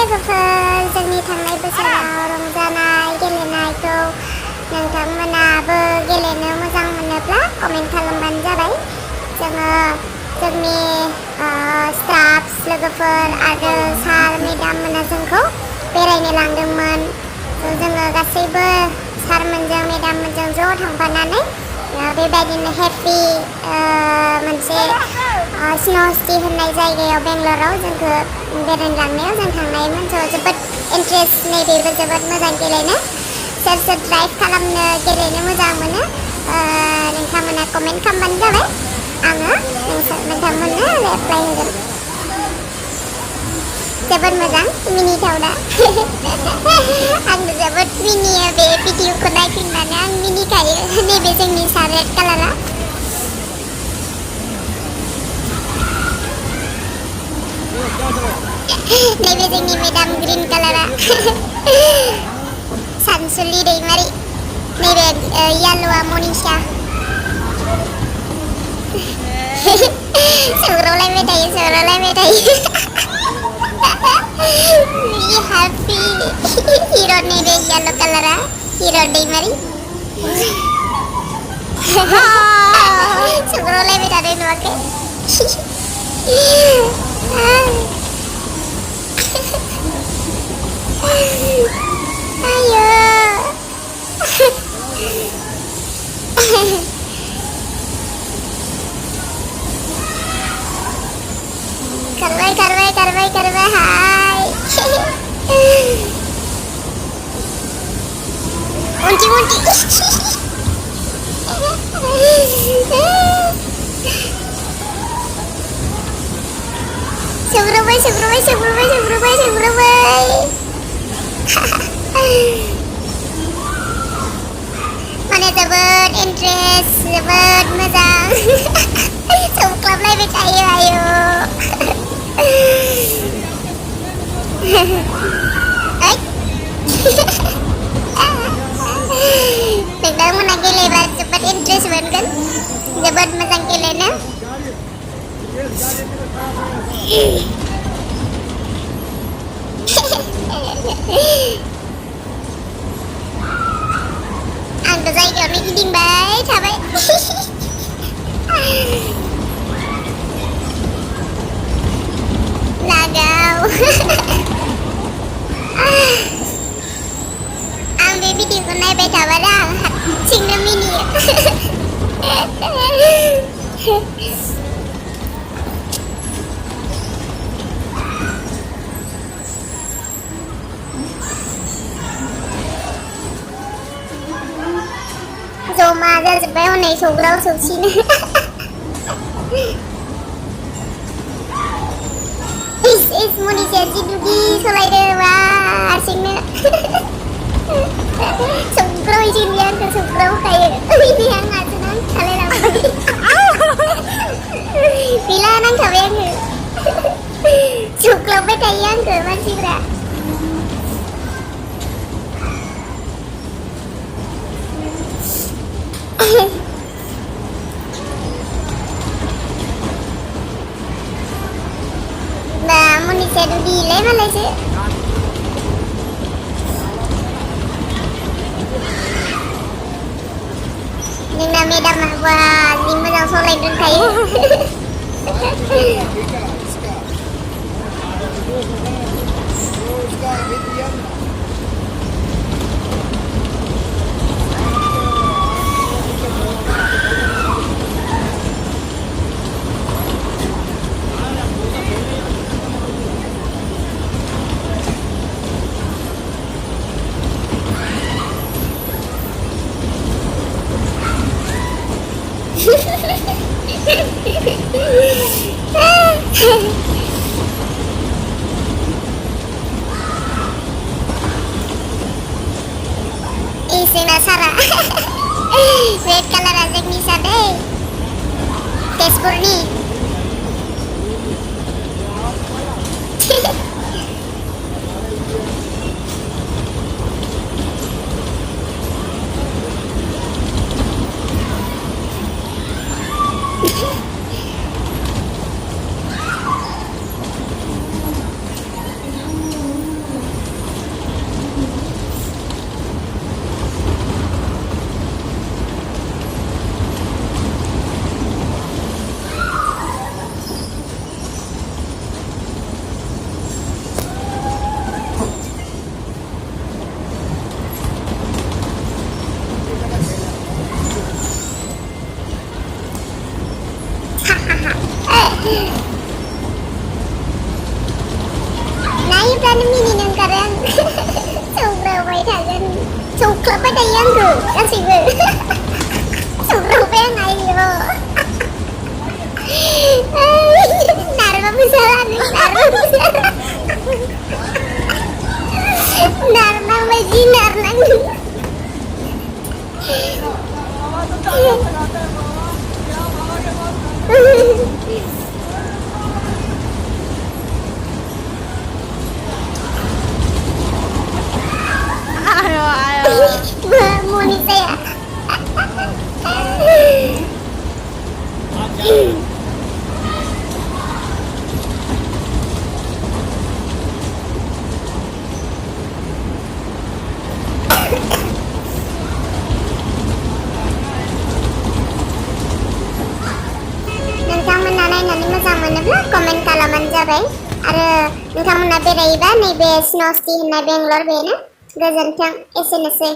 लोगोफोर जोंनि थांनाय बोसोराव रंजानाय गेलेनायखौ नोंथांमोनाबो गेलेनो मोजां मोनोब्ला कमेन्ट खालामबानो जाबाय। जोङो जोंनि स्टाफ्स लोगोफोर आरो सार मेडाम मोना जोंखौ बेरायनो लांदोंमोन। जोङो गासैबो सारमोनजों मेडाममोनजों ज' थांफानानै बेबायदिनो हेपि मोनसे स्न' सिटि होननाय जायगायाव बेंगलराव जोंखौ बेरायनो लांनायाव जों थांनायमोन। ज' जोबोद इन्टारेस्ट, नैबेबो जोबोद मोजां गेलेनो। सोर सोर ड्राइभ खालामनो गेलेनो मोजां मोनो नोंथांमोना कमेन्ट खालामबानो जाबाय। आङो नोंथांमोननो रिप्लाइ होगोन। जोबोद मोजां मिनिथाव दा। आंबो जोबोद मिनियो बे भिडिअखौ नायफिननानै आं मिनिखायो। नैबे जोंनि सार रेड कालारा। नैबे जोंनि मेडाम ग्रिन कालारा सानसुलि दैमारि। नैबे येल्ल'आ मनिषा। सौग्रावलायबाय थायो। We happy. Hero नैबे येल्ल' कालारा हिर' दैमारि। सौग्रावलायबाय थानाय नुवाखै? आयो खारबाय हाय। उनथिं सौग्रावबाय। माने जोबोद इन्टारेस्ट, जोबोद मोजां। सौख्लाबलायबाय थायो आयु। नोंथांमोना गेलेबा जोबोद इन्टारेस्ट मोनगोन। जोबोद मोजां गेलेनो। आंथ' जायगायावनो गिदिंबाय थाबाय। लागाव। आं बे भिडिअखौ नायबाय थाबानो आं हारसिंनो मिनियो। जमा जाजोब्बाय हनै सौग्राव सौसिनो। इस मनिषाया जि दुगि सलायदों बा हारसिंनो। सौग्रावहैसिगोन बियो आंखौ सौग्रावखायो। बिदि आं हारसिं नांथालायलांबाय। गैला नांथाबाय आङो। सौग्रावबाय थायो आंखौ मानसिफ्रा। Nah, Monica dulu di mana sih? Yang namanya dah buat 5 yang soleh dulu kayu. Isina Sara. Red color aja bisa deh. Tes Purni. जानो मिनिनो ओंखारो आं सौग्रावबाय थागोन सौख्लाबबाय थायो आंखौ गासैबो सौग्रावबाय आं आइयो नारबाबो जाला नारबाबो जाला नारनांबाय जि नारनांदों Monita ya नोंथांमोना नायनानै मोजां मोनोब्ला कमेन्ट खालामबानो जाबाय आरो नोंथांमोना बेरायोबा नैबे स्नो सिटी होननाय बेंगलर बेनो गोजोन्थों एसेनोसै